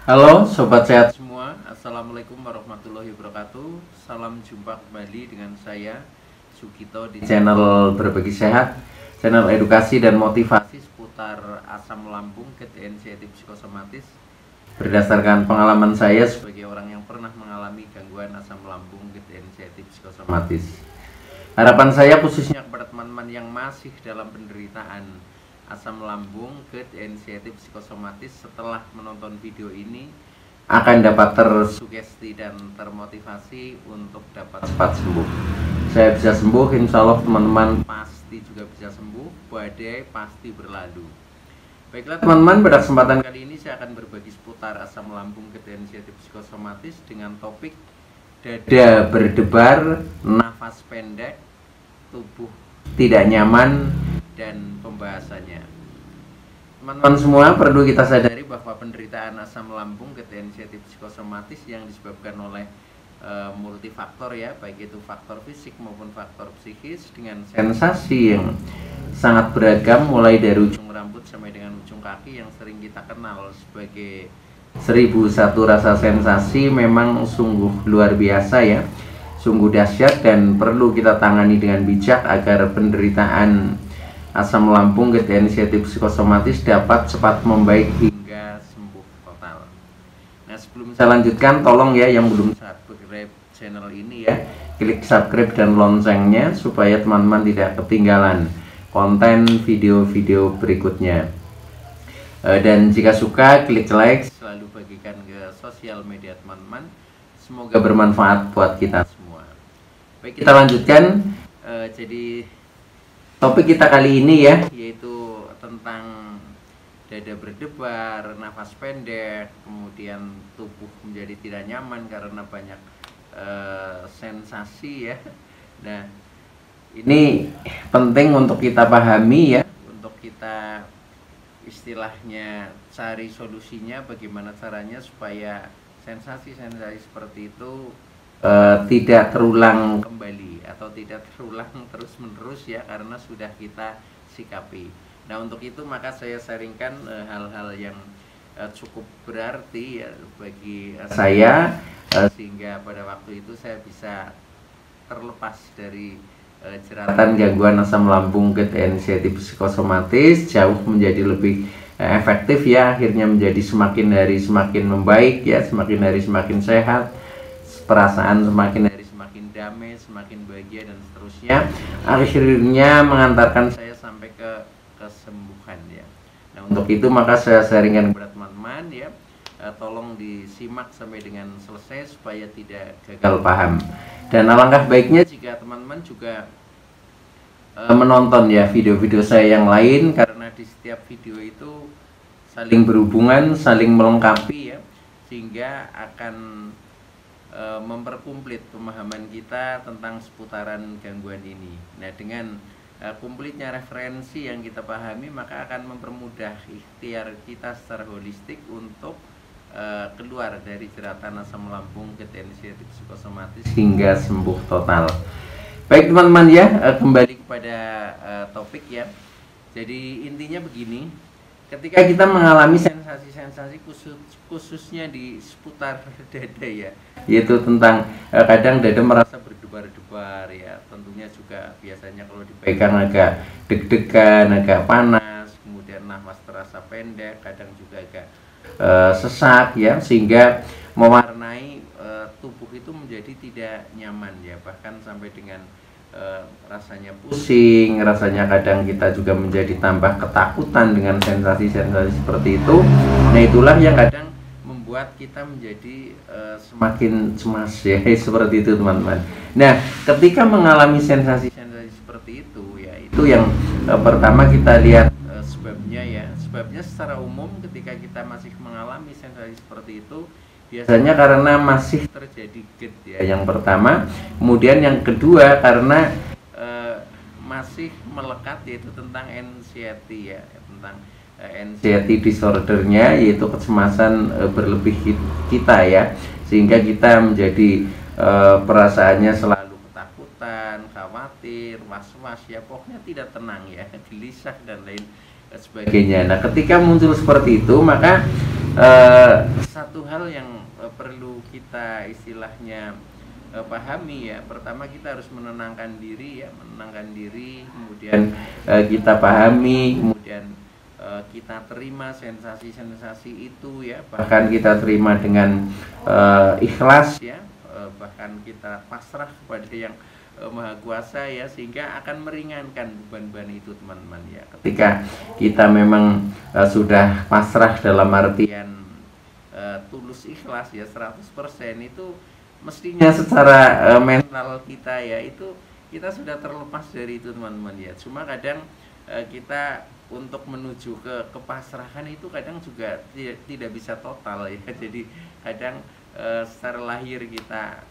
Halo Sobat Sehat semua, Assalamualaikum warahmatullahi wabarakatuh. Salam jumpa kembali dengan saya Sugito di channel Berbagi Sehat, channel edukasi dan motivasi seputar asam lambung, GERD, anxiety, psikosomatis. Berdasarkan pengalaman saya sebagai orang yang pernah mengalami gangguan asam lambung, GERD, anxiety, psikosomatis. Harapan saya khususnya kepada teman-teman yang masih dalam penderitaan asam lambung, GERD, anxiety, psikosomatis, setelah menonton video ini akan dapat tersugesti dan termotivasi untuk dapat cepat sembuh. Saya bisa sembuh, insya Allah teman-teman pasti juga bisa sembuh. Badai pasti berlalu. Baiklah teman-teman, pada kesempatan kali ini saya akan berbagi seputar asam lambung, GERD, anxiety, psikosomatis dengan topik dada berdebar, nafas pendek, tubuh tidak nyaman, dan pembahasannya. Teman-teman semua, perlu kita sadari bahwa penderitaan asam lambung, GERD, anxiety, psikosomatis yang disebabkan oleh multifaktor ya, baik itu faktor fisik maupun faktor psikis, dengan sensasi yang sangat beragam, mulai dari ujung rambut sampai dengan ujung kaki, yang sering kita kenal sebagai 1001 rasa sensasi. Memang sungguh luar biasa ya, sungguh dahsyat, dan perlu kita tangani dengan bijak agar penderitaan asam lambung, GERD, anxiety, psikosomatis dapat cepat membaik hingga sembuh total. Nah, sebelum saya lanjutkan, tolong ya yang belum subscribe channel ini ya, klik subscribe dan loncengnya supaya teman-teman tidak ketinggalan konten video-video berikutnya. Dan jika suka, klik like, selalu bagikan ke sosial media teman-teman. Semoga bermanfaat buat kita semua. Baik, kita lanjutkan. Jadi topik kita kali ini ya, yaitu tentang dada berdebar, nafas pendek, kemudian tubuh menjadi tidak nyaman karena banyak sensasi ya. Nah, ini penting untuk kita pahami ya, untuk kita istilahnya cari solusinya, bagaimana caranya supaya sensasi-sensasi seperti itu tidak terulang kembali atau tidak terulang terus-menerus ya, karena sudah kita sikapi. Nah, untuk itu maka saya sharingkan hal-hal yang cukup berarti ya bagi saya, sehingga pada waktu itu saya bisa terlepas dari jeratan gangguan asam lambung, GERD, anxiety, psikosomatis, jauh menjadi lebih efektif ya, akhirnya menjadi semakin hari semakin membaik ya, semakin hari semakin sehat, perasaan semakin hari semakin damai, semakin bahagia, dan seterusnya, akhirnya mengantarkan saya sampai ke kesembuhan ya. Nah, untuk itu maka saya sharingkan kepada teman-teman ya, tolong disimak sampai dengan selesai supaya tidak gagal paham. Dan alangkah baiknya jika teman-teman juga menonton ya video-video saya yang lain, karena di setiap video itu saling berhubungan, saling melengkapi ya, sehingga akan memperkumplit pemahaman kita tentang seputaran gangguan ini. Nah, dengan kumplitnya referensi yang kita pahami, maka akan mempermudah ikhtiar kita secara holistik untuk keluar dari jeratan asam lambung, GERD, anxiety, psikosomatis hingga sembuh total. Baik teman-teman ya, kembali kepada topik ya. Jadi intinya begini, ketika kita mengalami sensasi-sensasi khususnya di seputar dada ya, yaitu tentang kadang dada merasa berdebar-debar ya, tentunya juga biasanya kalau dipegang agak deg-degan, agak panas, kemudian nafas terasa pendek, kadang juga agak sesak ya, sehingga mewarnai tubuh itu menjadi tidak nyaman ya, bahkan sampai dengan rasanya pusing, rasanya kadang kita juga menjadi tambah ketakutan dengan sensasi-sensasi seperti itu. Nah, itulah yang kadang membuat kita menjadi semakin cemas ya, seperti itu teman-teman. Nah, ketika mengalami sensasi-sensasi seperti itu ya, itu yang pertama kita lihat sebabnya ya. Sebabnya secara umum ketika kita masih mengalami sensasi seperti itu, biasanya karena masih terjadi GERD ya, yang pertama. Kemudian yang kedua karena masih melekat, yaitu tentang anxiety ya, tentang anxiety disordernya, yaitu kecemasan berlebih kita ya, sehingga kita menjadi perasaannya selalu ketakutan, khawatir, was-was ya, pokoknya tidak tenang ya, gelisah dan lain sebagainya. Nah, ketika muncul seperti itu, maka satu hal yang perlu kita istilahnya pahami ya. Pertama kita harus menenangkan diri ya, menenangkan diri, kemudian kita pahami, kemudian kita terima sensasi-sensasi itu ya, bahkan kita terima dengan ikhlas ya, bahkan kita pasrah kepada yang Maha Kuasa ya, sehingga akan meringankan beban-beban itu teman-teman ya. Ketika kita memang sudah pasrah dalam artian tulus ikhlas ya 100%, itu mestinya secara mental kita ya, itu kita sudah terlepas dari itu teman-teman ya. Cuma kadang kita untuk menuju ke kepasrahan itu kadang juga tidak bisa total ya. Jadi kadang secara lahir kita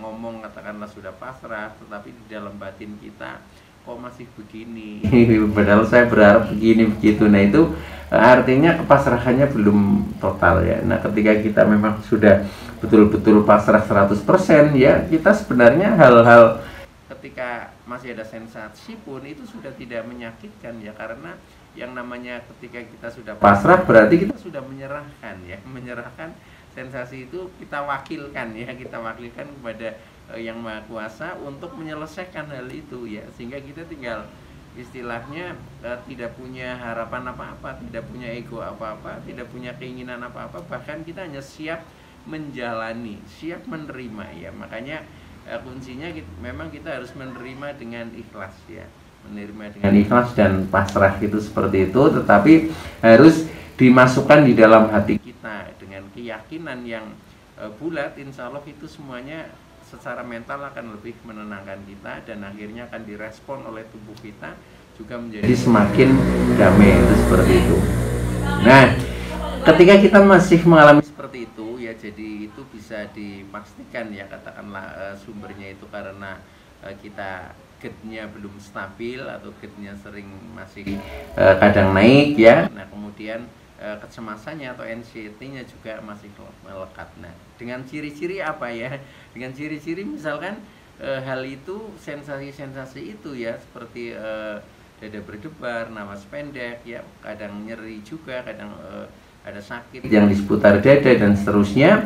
ngomong katakanlah sudah pasrah, tetapi di dalam batin kita kok masih begini. Padahal saya berharap begini begitu. Nah itu artinya kepasrahannya belum total ya. Nah ketika kita memang sudah betul-betul pasrah 100% ya, kita sebenarnya hal-hal ketika masih ada sensasi pun itu sudah tidak menyakitkan ya, karena yang namanya ketika kita sudah pasrah berarti kita sudah menyerahkan ya, menyerahkan sensasi itu kita wakilkan ya, kita wakilkan kepada yang Maha Kuasa untuk menyelesaikan hal itu ya, sehingga kita tinggal istilahnya tidak punya harapan apa-apa, tidak punya ego apa-apa, tidak punya keinginan apa-apa, bahkan kita hanya siap menjalani, siap menerima ya. Makanya kuncinya memang kita harus menerima dengan ikhlas ya, menerima dengan ikhlas dan pasrah itu seperti itu, tetapi harus dimasukkan di dalam hati kita dengan keyakinan yang bulat. Insya Allah itu semuanya secara mental akan lebih menenangkan kita, dan akhirnya akan direspon oleh tubuh kita juga menjadi semakin damai, itu seperti itu. Nah ketika kita masih mengalami seperti itu ya, jadi itu bisa dipastikan ya, katakanlah sumbernya itu karena kita gate-nya belum stabil atau gate-nya sering masih kadang naik ya. Nah kemudian kecemasannya atau anxiety-nya juga masih melekat. Nah dengan ciri-ciri apa ya? Dengan ciri-ciri misalkan hal itu, sensasi-sensasi itu ya, seperti dada berdebar, napas pendek ya, kadang nyeri juga, kadang ada sakit yang di seputar dada dan seterusnya,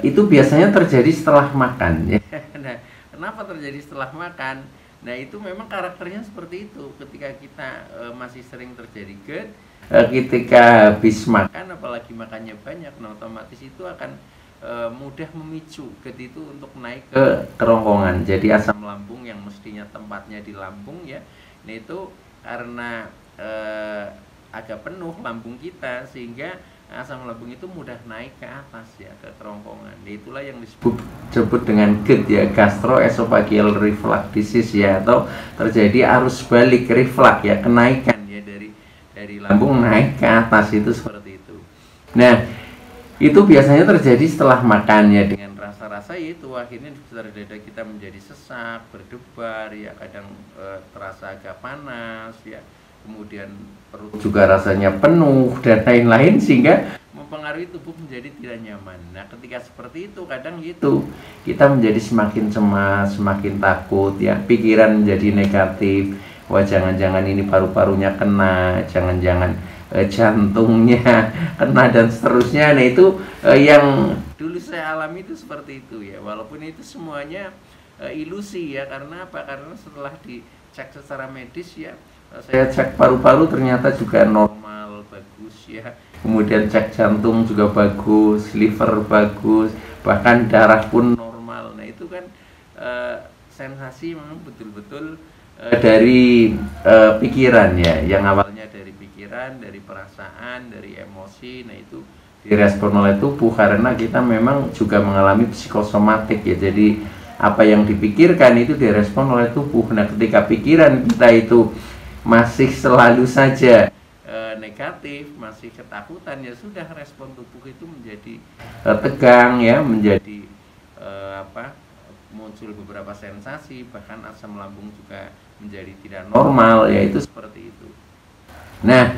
itu biasanya terjadi setelah makan ya. Nah kenapa terjadi setelah makan? Nah itu memang karakternya seperti itu. Ketika kita masih sering terjadi GERD ketika habis makan, apalagi makannya banyak, nah otomatis itu akan mudah memicu GERD itu untuk naik ke kerongkongan. Jadi asam lambung yang mestinya tempatnya di lambung ya, nah itu karena agak penuh lambung kita, sehingga asam lambung itu mudah naik ke atas ya, ke kerongkongan. Nah, itulah yang disebut dengan GERD ya, gastroesophageal reflux disease ya, atau terjadi arus balik reflux ya, kenaikan ya dari lambung naik ke atas, itu seperti itu. Nah itu biasanya terjadi setelah makan ya, dengan rasa-rasa itu akhirnya di sekitar dada kita menjadi sesak, berdebar ya, kadang terasa agak panas ya, kemudian perut juga rasanya penuh dan lain-lain, sehingga mempengaruhi tubuh menjadi tidak nyaman. Nah ketika seperti itu kadang gitu kita menjadi semakin cemas, semakin takut ya, pikiran menjadi negatif. Wah jangan-jangan ini paru-parunya kena, jangan-jangan jantungnya kena dan seterusnya. Nah itu yang dulu saya alami itu seperti itu ya, walaupun itu semuanya ilusi ya. Karena apa? Karena setelah dicek secara medis ya, saya cek paru-paru ternyata juga normal, bagus ya. Kemudian cek jantung juga bagus, liver bagus, bahkan darah pun normal. Nah itu kan sensasi memang betul-betul dari pikiran ya, yang awalnya dari pikiran, dari perasaan, dari emosi. Nah itu direspon oleh tubuh karena kita memang juga mengalami psikosomatik ya. Jadi apa yang dipikirkan itu direspon oleh tubuh. Nah ketika pikiran kita itu masih selalu saja negatif, masih ketakutan, ya sudah, respon tubuh itu menjadi tegang ya, menjadi muncul beberapa sensasi, bahkan asam lambung juga menjadi tidak normal ya, itu seperti itu. Nah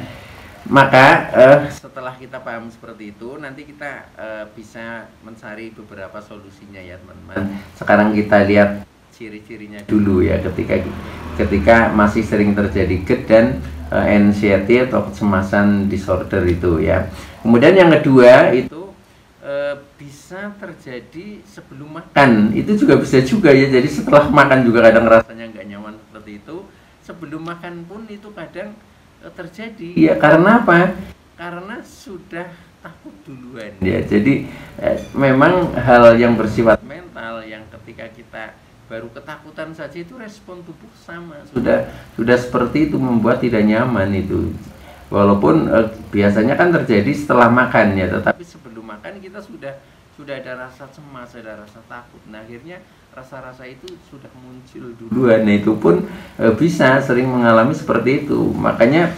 maka setelah kita paham seperti itu, nanti kita bisa mencari beberapa solusinya ya teman-teman. Sekarang kita lihat ciri-cirinya dulu ya, ketika masih sering terjadi GERD dan anxiety atau kecemasan disorder itu ya. Kemudian yang kedua itu bisa terjadi sebelum makan, itu juga bisa juga ya. Jadi setelah makan juga kadang rasanya nggak nyaman seperti itu. Sebelum makan pun itu kadang terjadi. Ya karena apa? Karena sudah takut duluan ya. Jadi memang hal yang bersifat mental yang ketika kita baru ketakutan saja itu respon tubuh sama sudah seperti itu, membuat tidak nyaman itu. Walaupun biasanya kan terjadi setelah makan ya, tetapi sebelum makan kita sudah ada rasa cemas, ada rasa takut. Nah akhirnya rasa-rasa itu sudah muncul duluan. Nah itu pun bisa sering mengalami seperti itu. Makanya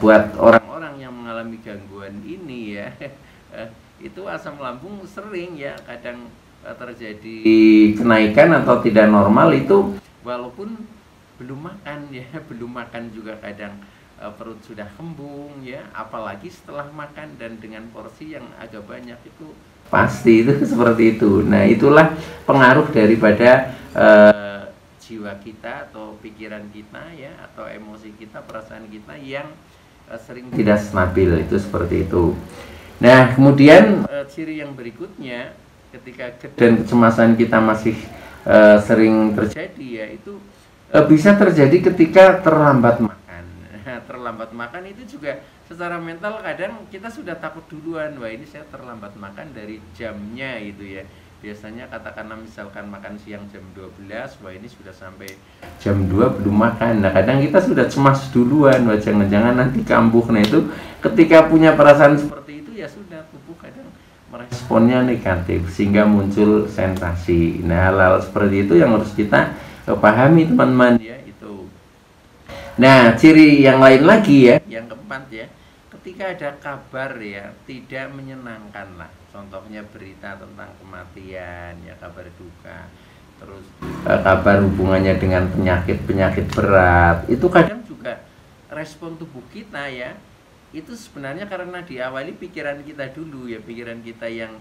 buat orang-orang yang mengalami gangguan ini ya, itu asam lambung sering ya kadang terjadi kenaikan atau tidak normal itu walaupun belum makan ya. Belum makan juga kadang perut sudah kembung ya, apalagi setelah makan dan dengan porsi yang agak banyak, itu pasti itu seperti itu. Nah itulah pengaruh daripada jiwa kita atau pikiran kita ya, atau emosi kita, perasaan kita yang sering tidak stabil, itu seperti itu. Nah kemudian ciri yang berikutnya ketika dan kecemasan kita masih sering terjadi ya, itu bisa terjadi ketika terlambat makan. Terlambat makan itu juga secara mental kadang kita sudah takut duluan, wah ini saya terlambat makan dari jamnya itu ya. Biasanya katakanlah misalkan makan siang jam 12, wah ini sudah sampai jam 2 belum makan. Nah kadang kita sudah cemas duluan, wah jangan-jangan nanti kambuh. Nah itu ketika punya perasaan seperti itu ya sudah, tubuh kadang meresponnya negatif sehingga muncul sensasi. Nah hal-hal seperti itu yang harus kita pahami teman-teman ya. Nah, ciri yang lain lagi ya, yang keempat ya, ketika ada kabar ya tidak menyenangkan lah, contohnya berita tentang kematian ya, kabar duka, terus kabar hubungannya dengan penyakit berat, itu kadang juga respon tubuh kita ya, itu sebenarnya karena diawali pikiran kita dulu ya, pikiran kita yang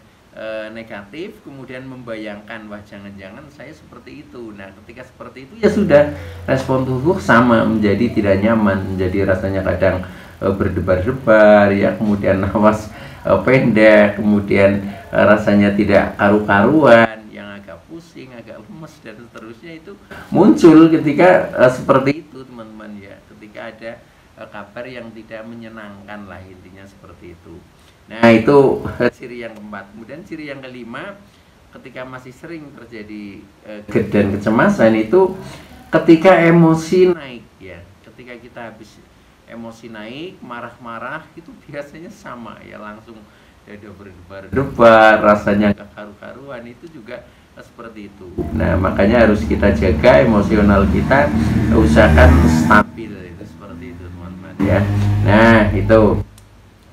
negatif, kemudian membayangkan wah jangan-jangan saya seperti itu. Nah ketika seperti itu ya sudah, respon tubuh sama, menjadi tidak nyaman, menjadi rasanya kadang berdebar-debar ya, kemudian nafas pendek, kemudian rasanya tidak karu-karuan, yang agak pusing, agak lemes dan seterusnya, itu muncul ketika seperti itu teman-teman ya, ketika ada kabar yang tidak menyenangkan lah, intinya seperti itu. Nah itu ciri yang keempat. Kemudian ciri yang kelima, ketika masih sering terjadi dan kecemasan itu ketika emosi naik ya. Ketika kita habis emosi naik, marah-marah, itu biasanya sama ya, langsung dada berdebar-debar, rasanya gak karu-karuan, itu juga seperti itu. Nah makanya harus kita jaga emosional kita, usahakan stabil, itu seperti itu teman-teman ya. Nah itu.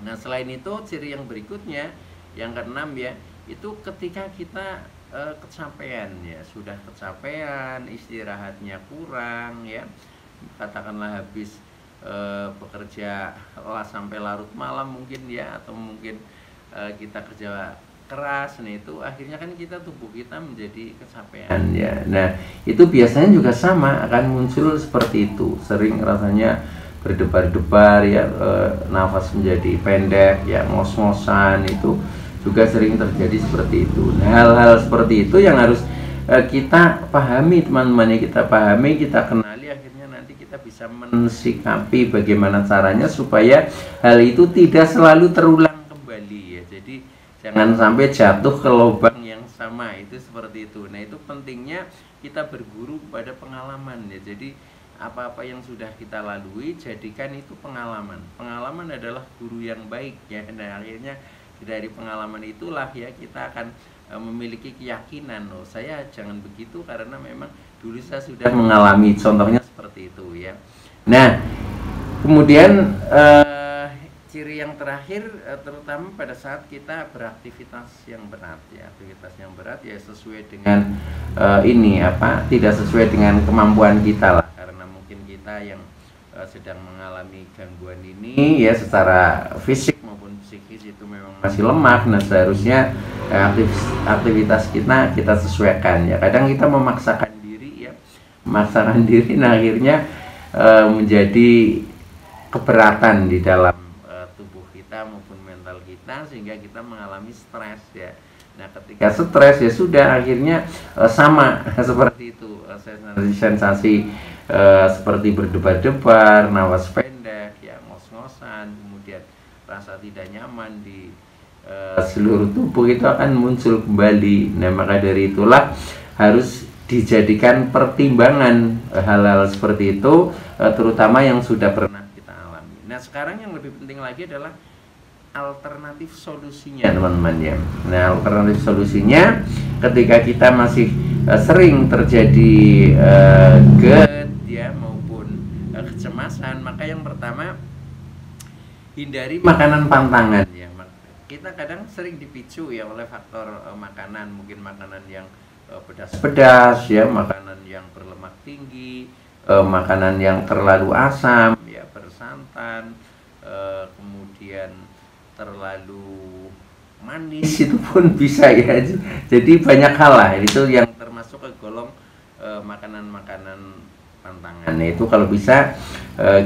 Nah selain itu ciri yang berikutnya, yang keenam ya, itu ketika kita kecapean ya, sudah kecapean, istirahatnya kurang ya, katakanlah habis bekerja sampai larut malam mungkin ya, atau mungkin kita kerja keras, nah itu akhirnya kan tubuh kita menjadi kecapean ya. Nah itu biasanya juga sama, akan muncul seperti itu, sering rasanya berdebar-debar ya, nafas menjadi pendek ya, ngos-ngosan, itu juga sering terjadi seperti itu. Nah hal-hal seperti itu yang harus kita pahami teman-teman ya, kita pahami, kita kenali, akhirnya nanti kita bisa mensikapi bagaimana caranya supaya hal itu tidak selalu terulang kembali ya. Jadi jangan sampai jatuh ke lubang yang sama, itu seperti itu. Nah itu pentingnya kita berguru pada pengalaman ya. Jadi apa-apa yang sudah kita lalui, jadikan itu pengalaman. Pengalaman adalah guru yang baik ya. Nah akhirnya dari pengalaman itulah ya kita akan memiliki keyakinan, loh saya jangan begitu karena memang dulu saya sudah mengalami, contohnya seperti itu ya. Nah kemudian ciri yang terakhir, terutama pada saat kita beraktivitas yang berat ya, aktivitas yang berat ya sesuai dengan tidak sesuai dengan kemampuan kita lah, karena mungkin kita yang sedang mengalami gangguan ini ya, secara fisik maupun psikis itu memang masih lemah. Nah seharusnya aktivitas kita sesuaikan ya. Kadang kita memaksakan diri ya, nah akhirnya menjadi keberatan di dalam tubuh kita maupun mental mental kita sehingga kita mengalami stres ya. Nah, ketika stres ya sudah akhirnya sama seperti itu, sensasi seperti berdebar-debar, napas pendek, ya ngos-ngosan, kemudian rasa tidak nyaman di seluruh tubuh itu akan muncul kembali. Nah, maka dari itulah harus dijadikan pertimbangan hal-hal seperti itu, terutama yang sudah pernah kita alami. Nah, sekarang yang lebih penting lagi adalah alternatif solusinya, teman-teman ya. Nah, alternatif solusinya ketika kita masih sering terjadi GERD ya maupun kecemasan, maka yang pertama hindari makanan pantangan ya. Kita kadang sering dipicu ya oleh faktor makanan, mungkin makanan yang pedas-pedas ya, makanan yang berlemak tinggi, makanan yang terlalu asam ya, bersantan, kemudian terlalu manis itu pun bisa ya. Jadi banyak hal lah itu yang termasuk ke golong makanan-makanan pantangan. Nah, itu kalau bisa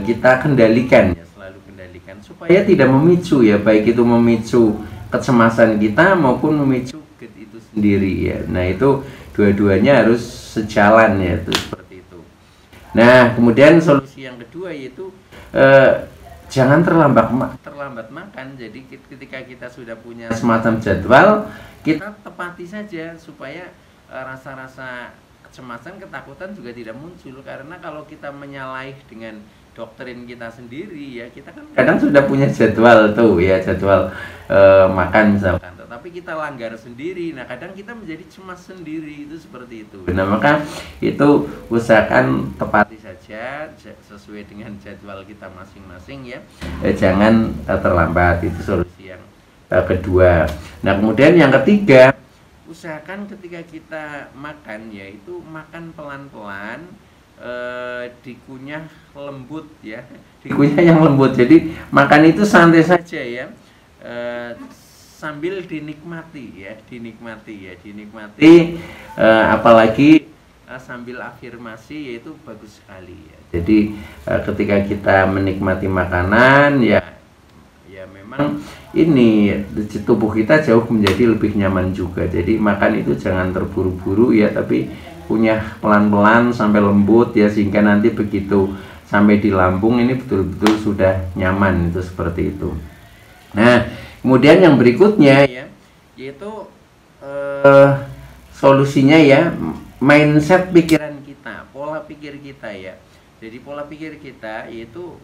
kita kendalikan ya, selalu kendalikan supaya tidak memicu ya, baik itu memicu kecemasan kita maupun memicu GERD itu sendiri ya. Nah, itu dua-duanya harus sejalan ya, itu seperti itu. Nah, kemudian solusi yang kedua yaitu jangan terlambat makan. Jadi ketika kita sudah punya semacam jadwal, kita tepati saja supaya rasa-rasa kecemasan, ketakutan juga tidak muncul. Karena kalau kita menyalahi dengan doktrin kita sendiri ya, kita kan kadang sudah punya jadwal tuh ya, jadwal makan misalkan, tetapi kita langgar sendiri. Nah, kadang kita menjadi cemas sendiri, itu seperti itu. Nah, maka itu usahakan tepati saja sesuai dengan jadwal kita masing-masing ya. Jangan terlambat, itu solusi yang kedua. Nah, kemudian yang ketiga, usahakan ketika kita makan yaitu makan pelan-pelan, dikunyah lembut ya, dikunyah yang lembut. Jadi makan itu santai saja ya, sambil dinikmati ya, dinikmati, apalagi sambil afirmasi, yaitu bagus sekali ya. Jadi ketika kita menikmati makanan ya memang ini tubuh kita jauh menjadi lebih nyaman juga. Jadi makan itu jangan terburu-buru ya, tapi kunyah pelan-pelan sampai lembut ya, sehingga nanti begitu sampai di lambung ini betul-betul sudah nyaman, itu seperti itu. Nah, kemudian yang berikutnya ya, yaitu solusinya ya, mindset pikiran kita, pola pikir kita ya. Jadi pola pikir kita yaitu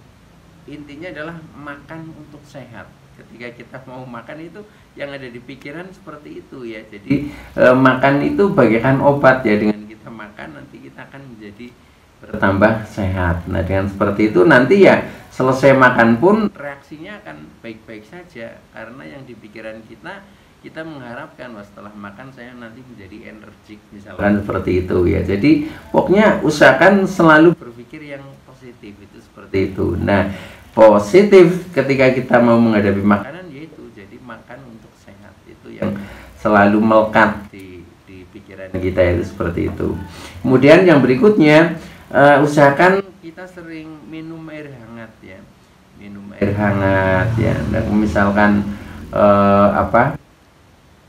intinya adalah makan untuk sehat. Ketika kita mau makan itu yang ada di pikiran seperti itu ya. Jadi makan itu bagaikan obat ya, dengan kita makan nanti kita akan menjadi bertambah sehat. Nah, dengan seperti itu nanti ya selesai makan pun reaksinya akan baik-baik saja, karena yang di pikiran kita mengharapkan wah setelah makan saya nanti menjadi energik misalkan seperti itu ya. Jadi pokoknya usahakan selalu berpikir yang positif, itu seperti itu. Nah, positif ketika kita mau menghadapi makanan yaitu jadi makan untuk sehat, itu yang selalu melekat di pikiran kita, itu seperti itu. Kemudian yang berikutnya, usahakan kita sering minum air hangat ya, nah, misalkan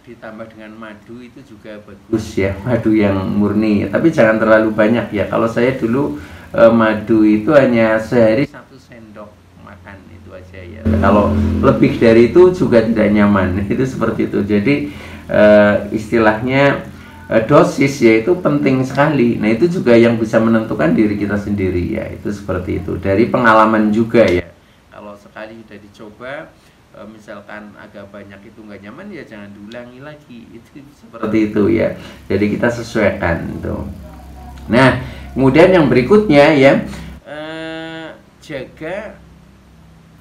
ditambah dengan madu itu juga bagus ya, madu yang murni, tapi jangan terlalu banyak ya. Kalau saya dulu madu itu hanya sehari 1 sendok makan, itu aja ya. Kalau lebih dari itu juga tidak nyaman, itu seperti itu. Jadi istilahnya dosis ya itu penting sekali. Nah, itu juga yang bisa menentukan diri kita sendiri ya, itu seperti itu. Dari pengalaman juga ya, kalau sekali sudah dicoba misalkan agak banyak itu nggak nyaman ya jangan diulangi lagi, itu seperti itu ya. Jadi kita sesuaikan itu. Nah, kemudian yang berikutnya ya, jaga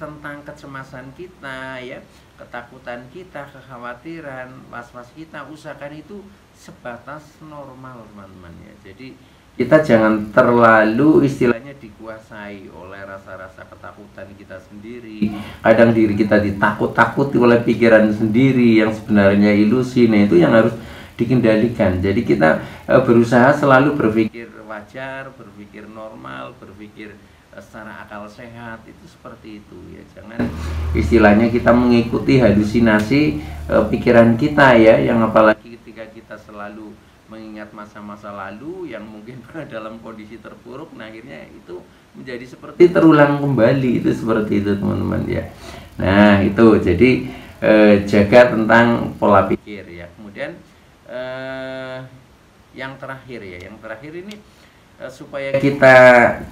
tentang kecemasan kita ya, ketakutan kita, kekhawatiran, was-was kita, usahakan itu sebatas normal, teman-teman ya. Jadi kita jangan terlalu istilahnya dikuasai oleh rasa-rasa ketakutan kita sendiri. Kadang diri kita ditakut-takuti oleh pikiran sendiri yang sebenarnya ilusi. Nah, itu yang harus dikendalikan. Jadi kita berusaha selalu berpikir wajar, berpikir normal, berpikir secara akal sehat, itu seperti itu ya. Jangan istilahnya kita mengikuti halusinasi pikiran kita ya, yang apalagi ketika kita selalu mengingat masa-masa lalu yang mungkin dalam kondisi terpuruk, nah akhirnya itu menjadi seperti terulang kembali, itu seperti itu teman-teman ya. Nah itu jadi jaga tentang pola pikir ya. Kemudian yang terakhir ya, yang terakhir ini supaya kita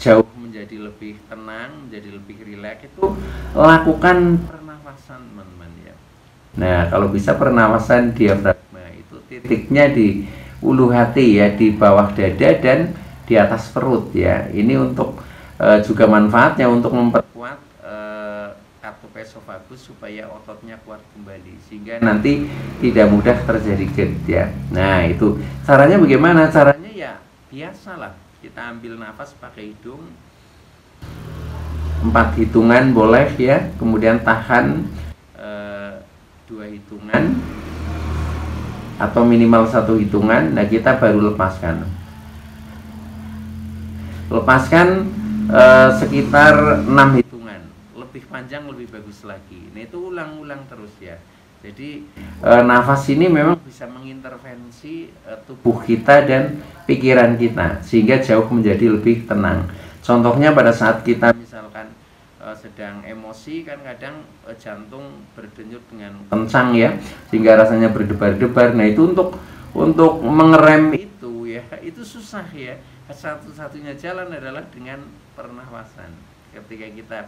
jauh menjadi lebih tenang, menjadi lebih rileks, itu lakukan pernafasan teman-teman ya. Nah kalau bisa pernafasan diafragma, itu titiknya di ulu hati ya, di bawah dada dan di atas perut ya. Ini untuk juga manfaatnya untuk memperkuat katup esofagus supaya ototnya kuat kembali, sehingga nanti tidak mudah terjadi GERD ya. Nah itu caranya bagaimana? Caranya ya biasalah, kita ambil nafas pakai hidung 4 hitungan boleh ya, kemudian tahan 2 hitungan atau minimal 1 hitungan. Nah kita baru lepaskan sekitar 6 hitungan, lebih panjang lebih bagus lagi. Nah itu ulang-ulang terus ya. Jadi nafas ini memang bisa mengintervensi tubuh kita dan pikiran kita sehingga jauh menjadi lebih tenang. Contohnya pada saat kita misalkan sedang emosi, kan kadang jantung berdenyut dengan kencang ya, sehingga rasanya berdebar-debar. Nah itu untuk mengerem itu ya, itu susah ya. Satu-satunya jalan adalah dengan pernafasan. Ketika kita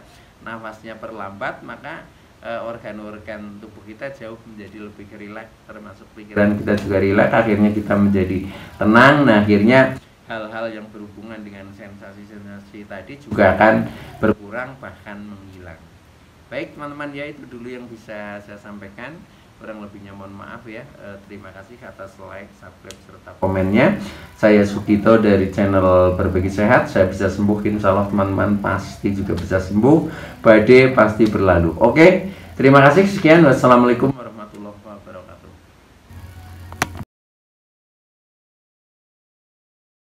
nafasnya perlambat, maka organ-organ tubuh kita jauh menjadi lebih rileks, termasuk pikiran kita juga rileks, akhirnya kita menjadi tenang. Nah akhirnya hal-hal yang berhubungan dengan sensasi-sensasi tadi juga akan berkurang bahkan menghilang. Baik teman-teman ya, itu dulu yang bisa saya sampaikan. Kurang lebihnya mohon maaf ya. Terima kasih atas like, subscribe, serta komennya. Saya Sugito dari channel Berbagi Sehat. Saya bisa sembuh, insya Allah teman-teman pasti juga bisa sembuh. Badai pasti berlalu. Oke, terima kasih, sekian, wassalamualaikum.